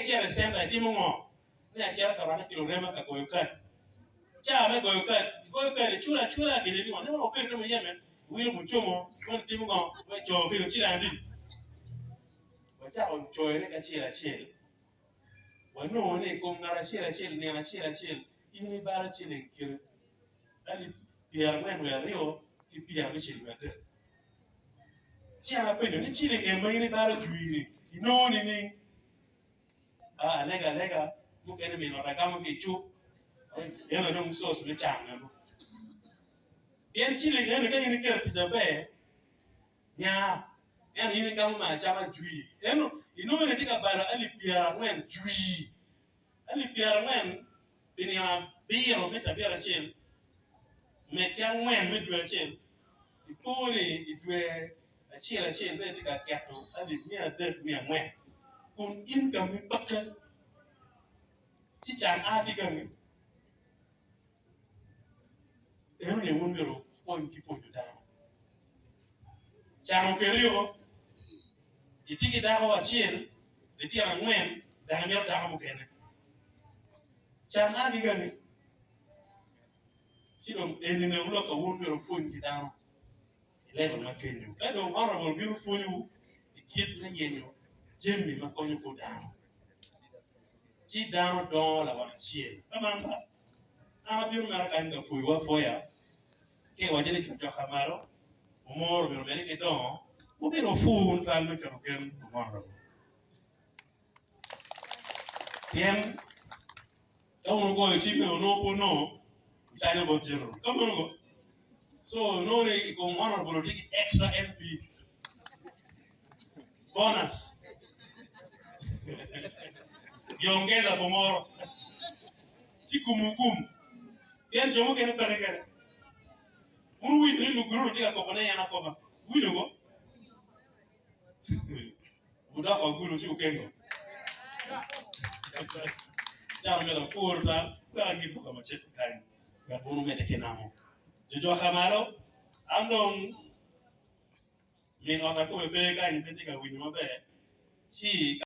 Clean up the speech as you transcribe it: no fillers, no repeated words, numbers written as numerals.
C'era sempre di mo, ne c'era cavallo kilogramma che goyukat. C'era me goyukat, chura che di mo, ne mo per no yeme, wilo muchomo, con di mo, ma jo bi chira ndi. Wa cha on joy ne ka chira chel. Wa no ne ko ngara chira chel ne na chira chel. Ini bara chile kir. Ali piar men wa rio, ki piar ni chil wa de. C'era pe ni chile e mai ni bara juiri. No ni lega mukene mi no ragamo ke chu yana no musos le changa no bien chile ne ka yini ker ti jabe nya yan yini ka ma chama jui eno ino ne tika bara ali piara wen jui ali piara wen binia biro me tabira chel me kan wen me dua chel ipori idwe chel ne tika kato ali mia de mia wen kun in ka mi bakal ti chan a ti gangi e ne won mero pon ki fo da chan ke rio itiki da ho achil de ti an ngwen da ne da mo kene chan a ti gangi ti dom e ne ulo ka won mero fon ki da level ma kenyu e do honorable beautiful you kit na yenyo jemmi ma ko ko da ti da do la wa chiel amanda ama biru mara kan ga fu wa foya ke wajeni chucho kamaro umor biro beri ke don mo biro fu un tal me kero ken umor bien kamu go chi me no po no itayo bo jero kamu go so no re ko umor biro take extra MP bonus yongeza pomoro chikumukum bien jomo ken perekere muru wi ni luguru tika ko kone yana ko ba wuyo go buda ko guru chu kengo jaro me da furta ka ngi ko ma chet kan ga bonu me de kenamo jojo kamaro andong min ona ko be ga ni tika winyo be chi